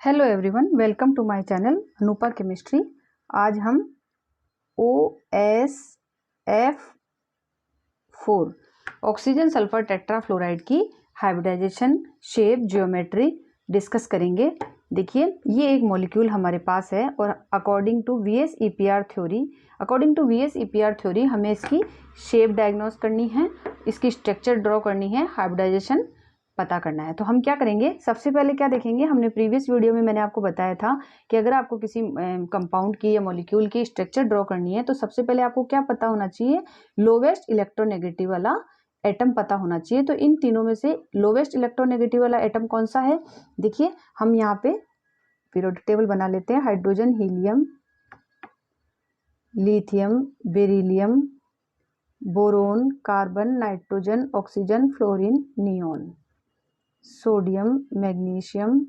Hello everyone, welcome to my channel Anupa chemistry. आज हम OSF4 oxygen sulphur tetrafluoride की hybridisation, shape, geometry discuss करेंगे। देखिए, ये एक मॉलिक्यूल हमारे पास है और अकॉर्डिंग टू VS-EPR थ्योरी हमें इसकी शेप डायग्नोस करनी है, इसकी स्ट्रक्चर ड्रॉ करनी है, हाइब्रिडाइजेशन पता करना है। तो हम क्या करेंगे, सबसे पहले क्या देखेंगे, हमने प्रीवियस वीडियो में मैंने आपको बताया था कि अगर आपको किसी कंपाउंड की या मॉलिक्यूल की स्ट्रक्चर ड्रॉ करनी है तो सबसे पहले आपको क्या पता होना चाहिए, लोवेस्ट इलेक्ट्रोनेगेटिव वाला एटम पता होना चाहिए। तो इन तीनों में से लोवेस्ट इलेक्ट्रोनेगेटिव वाला एटम कौन सा है? देखिए, हम यहाँ पे पीरियोडिक टेबल बना लेते हैं। Hydrogen, helium, lithium, beryllium, boron, carbon, nitrogen, oxygen, fluorine, neon, sodium, magnesium,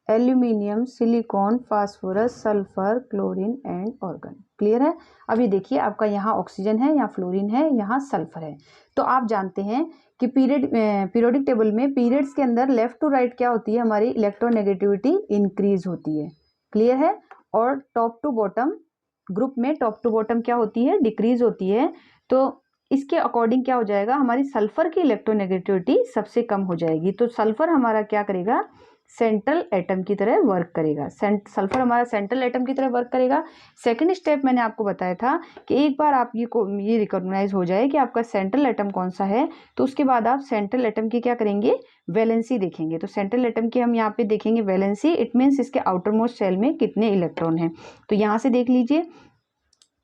aluminium, silicon, phosphorus, sulphur, chlorine and organ. Clear है? अभी देखिए, आपका यहाँ ऑक्सीजन है, यहाँ फ्लोरीन है, यहाँ सल्फर है। तो आप जानते हैं कि पीरियोडिक टेबल में पीरियड्स के अंदर लेफ्ट टू राइट क्या होती है, हमारी इलेक्ट्रोनेगेटिविटी इंक्रीज होती है। क्लियर है? और टॉप टू बॉटम ग्रुप में टॉप टू बॉटम क्या होती है, डिक्रीज होती है। तो इसके अकॉर्डिंग क्या हो जाएगा, हमारी सल्फर की इलेक्ट्रोनेगेटिविटी सबसे कम हो जाएगी। तो सल्फर हमारा क्या करेगा, सेंट्रल एटम की तरह वर्क करेगा। सल्फर हमारा सेंट्रल एटम की तरह वर्क करेगा। सेकंड स्टेप मैंने आपको बताया था कि एक बार आप ये रिकॉग्नाइज हो जाए कि आपका सेंट्रल एटम कौन सा है, तो उसके बाद आप सेंट्रल एटम की क्या करेंगे, वैलेंसी देखेंगे। तो सेंट्रल एटम की हम यहाँ पे देखेंगे वैलेंसी, इट मीन्स इसके आउटर मोस्ट शेल में कितने इलेक्ट्रॉन हैं। तो यहाँ से देख लीजिए,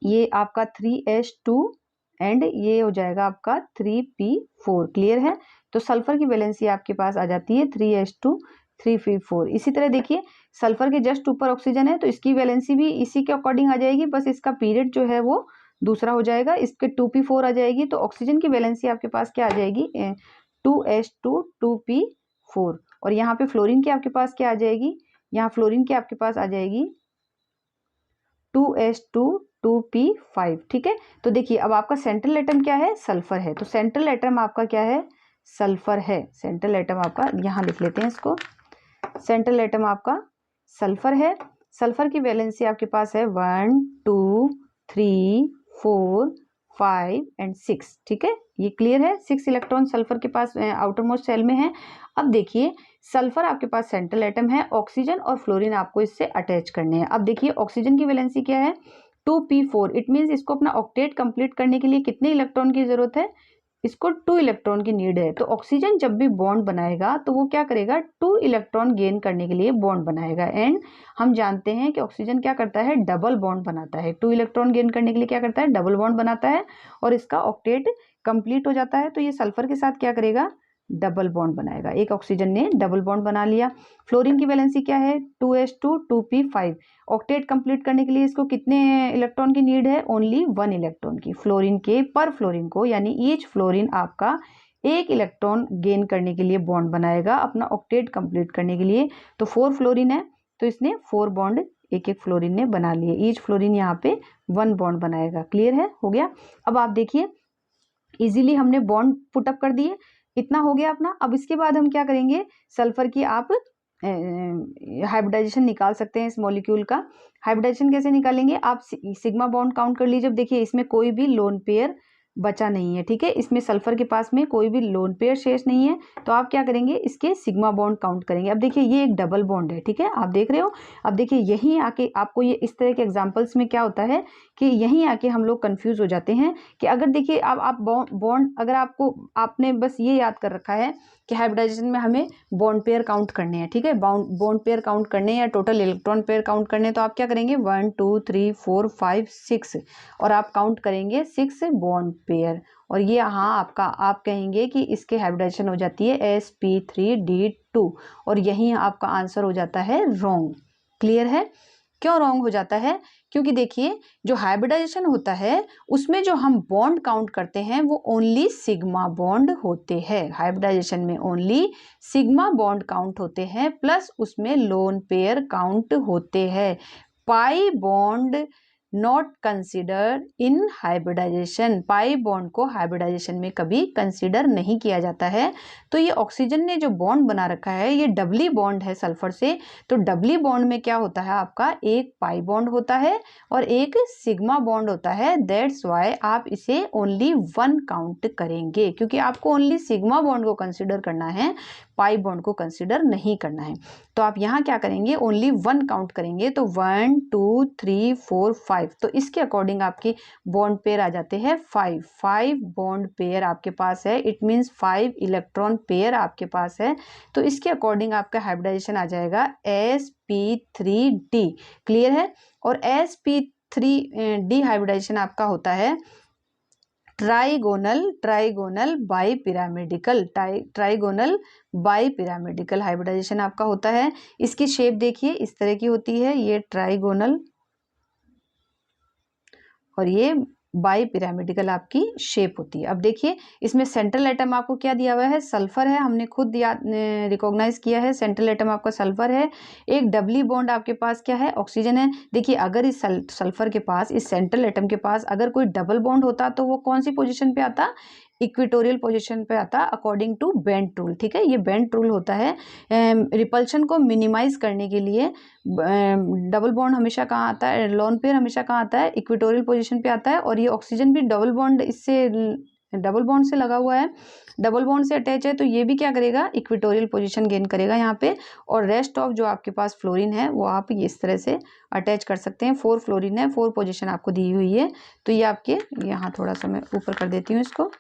ये आपका 3s2 एंड ये हो जाएगा आपका 3p4। क्लियर है? तो सल्फर की वैलेंसी आपके पास आ जाती है 3s2 3p4। इसी तरह देखिए, सल्फर के जस्ट ऊपर ऑक्सीजन है तो इसकी वैलेंसी भी इसी के अकॉर्डिंग आ जाएगी, बस इसका पीरियड जो है वो दूसरा हो जाएगा, इसके 2p4 आ जाएगी। तो ऑक्सीजन की वैलेंसी आपके पास क्या आ जाएगी, 2s2 2p4। और यहाँ पे फ्लोरीन की आपके पास क्या आ जाएगी, यहाँ फ्लोरीन की आपके पास आ जाएगी 2s2 2p5। ठीक है? तो देखिए, अब आपका सेंट्रल एटम क्या है, सल्फर है। तो सेंट्रल एटम आपका क्या है, सल्फर है। सेंट्रल एटम आपका, यहाँ लिख लेते हैं इसको, सेंट्रल एटम आपका सल्फर है। सल्फर की वैलेंसी आपके पास है 1 2 3 4 5 एंड 6। ठीक है, ये क्लियर है? 6 इलेक्ट्रॉन सल्फर के पास आउटर मोस्ट शेल में है। अब देखिए, सल्फर आपके पास सेंट्रल एटम है, ऑक्सीजन और फ्लोरीन आपको इससे अटैच करने हैं। अब देखिए, ऑक्सीजन की वैलेंसी क्या है, 2p4। इट मीन्स इसको अपना ऑक्टेट कंप्लीट करने के लिए कितने इलेक्ट्रॉन की जरूरत है, इसको 2 इलेक्ट्रॉन की नीड है। तो ऑक्सीजन जब भी बॉन्ड बनाएगा तो वो क्या करेगा, 2 इलेक्ट्रॉन गेन करने के लिए बॉन्ड बनाएगा। एंड हम जानते हैं कि ऑक्सीजन क्या करता है, डबल बॉन्ड बनाता है। 2 इलेक्ट्रॉन गेन करने के लिए क्या करता है, डबल बॉन्ड बनाता है और इसका ऑक्टेट कंप्लीट हो जाता है। तो ये सल्फर के साथ क्या करेगा, डबल बॉन्ड बनाएगा। एक ऑक्सीजन ने डबल बॉन्ड बना लिया। फ्लोरीन की वैलेंसी क्या है, 2s2 2p5। ऑक्टेट कंप्लीट करने के लिए इसको कितने इलेक्ट्रॉन की नीड है, ओनली 1 इलेक्ट्रॉन की। फ्लोरीन के पर फ्लोरीन को, यानी ईच फ्लोरीन आपका 1 इलेक्ट्रॉन गेन करने के लिए बॉन्ड बनाएगा अपना ऑक्टेट कंप्लीट करने के लिए। तो 4 फ्लोरीन है तो इसने 4 बॉन्ड एक एक फ्लोरीन ने बना लिए। ईच फ्लोरीन यहाँ पे 1 बॉन्ड बनाएगा। क्लियर है? हो गया। अब आप देखिए, इजीली हमने बॉन्ड पुटअप कर दिए, इतना हो गया अपना। अब इसके बाद हम क्या करेंगे, सल्फर की आप हाइब्रिडाइजेशन निकाल सकते हैं इस मॉलिक्यूल का। हाइब्रिडाइजेशन कैसे निकालेंगे, आप सिग्मा बॉन्ड काउंट कर लीजिए। अब देखिए, इसमें कोई भी लोन पेयर बचा नहीं है। ठीक है, इसमें सल्फर के पास में कोई भी लोन पेयर शेष नहीं है। तो आप क्या करेंगे, इसके सिग्मा बॉन्ड काउंट करेंगे। अब देखिए, ये एक डबल बॉन्ड है। ठीक है, आप देख रहे हो। अब देखिए, यहीं आके आपको ये इस तरह के एग्जांपल्स में क्या होता है कि यहीं आके हम लोग कंफ्यूज हो जाते हैं कि अगर देखिए, अब आप बॉन्ड अगर आपने बस ये याद कर रखा है कि हाइब्रिडाइजेशन में हमें बॉन्ड पेयर काउंट करने हैं। ठीक है, बॉन्ड पेयर काउंट करने हैं या टोटल इलेक्ट्रॉन पेयर काउंट करने हैं। तो आप क्या करेंगे, 1 2 3 4 5 6 और आप काउंट करेंगे 6 बॉन्ड पेयर। और ये यहाँ आपका, आप कहेंगे कि इसके हाइब्रिडाइजेशन हो जाती है sp3d2 और यही आपका आंसर हो जाता है रॉन्ग। क्लियर है? क्यों रॉन्ग हो जाता है, क्योंकि देखिए, जो हाइब्रिडाइजेशन होता है उसमें जो हम बॉन्ड काउंट करते हैं वो ओनली सिग्मा बॉन्ड होते हैं। हाइब्रिडाइजेशन में ओनली सिग्मा बॉन्ड काउंट होते हैं, प्लस उसमें लोन पेयर काउंट होते हैं। Pi bond not consider in hybridisation, pi bond को हाइब्रिडाइजेशन में कभी कंसिडर नहीं किया जाता है। तो ये ऑक्सीजन ने जो बॉन्ड बना रखा है ये डबली बॉन्ड है सल्फर से, तो डबली बॉन्ड में क्या होता है आपका, एक पाई बॉन्ड होता है और एक सिग्मा बॉन्ड होता है। दैट्स वाई आप इसे ओनली 1 काउंट करेंगे, क्योंकि आपको ओनली सिग्मा बॉन्ड को कंसिडर करना है, पाई बॉन्ड को कंसिडर नहीं करना है। तो आप यहाँ क्या करेंगे, ओनली 1 काउंट करेंगे। तो 1 2 3 4 5, तो इसके अकॉर्डिंग आपकी बॉन्ड पेयर आ जाते हैं 5 बॉन्ड पेयर आपके पास है। इट मीन्स 5 इलेक्ट्रॉन पेयर आपके पास है। तो इसके अकॉर्डिंग आपका हाइब्रिडाइजेशन आ जाएगा sp3d। क्लियर है। और sp3d हाइब्रिडाइजेशन आपका होता है ट्राइगोनल बाई पिरामिडिकल हाइब्रिडाइजेशन आपका होता है। इसकी शेप देखिए इस तरह की होती है, ये ट्राइगोनल और ये बाई पिरामिडिकल आपकी शेप होती है। अब देखिए इसमें सेंट्रल एटम आपको क्या दिया हुआ है, सल्फर है, हमने खुद रिकॉग्नाइज किया है, सेंट्रल एटम आपका सल्फर है। एक डबली बॉन्ड आपके पास क्या है, ऑक्सीजन है। देखिए अगर इस सल्फर के पास, इस सेंट्रल एटम के पास अगर कोई डबल बॉन्ड होता तो वो कौन सी पोजीशन पे आता, इक्वेटोरियल पोजीशन पे आता अकॉर्डिंग टू बेंट रूल। ठीक है, ये बेंट रूल होता है रिपल्शन को मिनिमाइज करने के लिए। डबल बॉन्ड हमेशा कहाँ आता है, लोन पेयर हमेशा कहाँ आता है, इक्वेटोरियल पोजीशन पे आता है। और ये ऑक्सीजन भी डबल बॉन्ड, इससे डबल बॉन्ड से लगा हुआ है, डबल बॉन्ड से अटैच है, तो ये भी क्या करेगा, इक्वेटोरियल पोजीशन गेन करेगा यहाँ पे। और रेस्ट ऑफ जो आपके पास फ्लोरीन है वो आप इस तरह से अटैच कर सकते हैं। 4 फ्लोरीन है, 4 पोजीशन आपको दी हुई है। तो ये आपके, यहाँ थोड़ा सा मैं ऊपर कर देती हूँ इसको,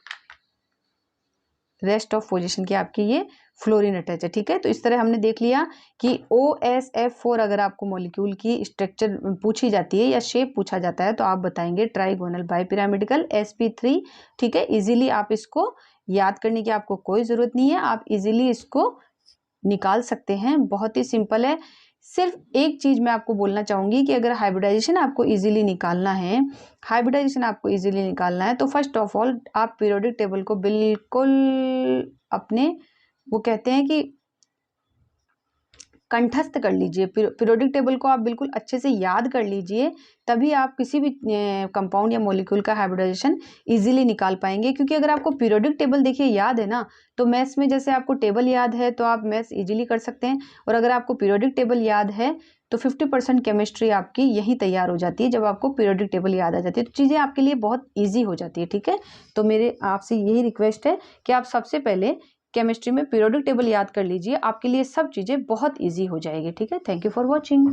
रेस्ट ऑफ पोजीशन की आपकी ये फ्लोरीन अटैच है। ठीक है, तो इस तरह हमने देख लिया कि OSF4 अगर आपको मॉलिक्यूल की स्ट्रक्चर पूछी जाती है या शेप पूछा जाता है तो आप बताएंगे ट्राइगोनल बाई पिरामिडिकल sp3। ठीक है, इजीली आप इसको याद करने की आपको कोई ज़रूरत नहीं है, आप इजीली इसको निकाल सकते हैं, बहुत ही सिंपल है। सिर्फ एक चीज़ मैं आपको बोलना चाहूँगी कि अगर हाइब्रिडाइजेशन आपको इजीली निकालना है, तो फर्स्ट ऑफ ऑल आप पीरियोडिक टेबल को बिल्कुल अपने, वो कहते हैं कि कंठस्थ कर लीजिए, पीरियोडिक टेबल को आप बिल्कुल अच्छे से याद कर लीजिए, तभी आप किसी भी कंपाउंड या मॉलिक्यूल का हाइब्रिडाइजेशन इजीली निकाल पाएंगे। क्योंकि अगर आपको पीरियोडिक टेबल देखिए याद है ना, तो मैथ्स में जैसे आपको टेबल याद है तो आप मैथ्स इजीली कर सकते हैं। और अगर आपको पीरियोडिक टेबल याद है तो 50% केमिस्ट्री आपकी यहीं तैयार हो जाती है जब आपको पीरियोडिक टेबल याद आ जाती है, तो चीज़ें आपके लिए बहुत ईजी हो जाती है। ठीक है, तो मेरे आपसे यही रिक्वेस्ट है कि आप सबसे पहले केमिस्ट्री में पीरियोडिक टेबल याद कर लीजिए, आपके लिए सब चीज़ें बहुत ईजी हो जाएगी। ठीक है, थैंक यू फॉर वॉचिंग।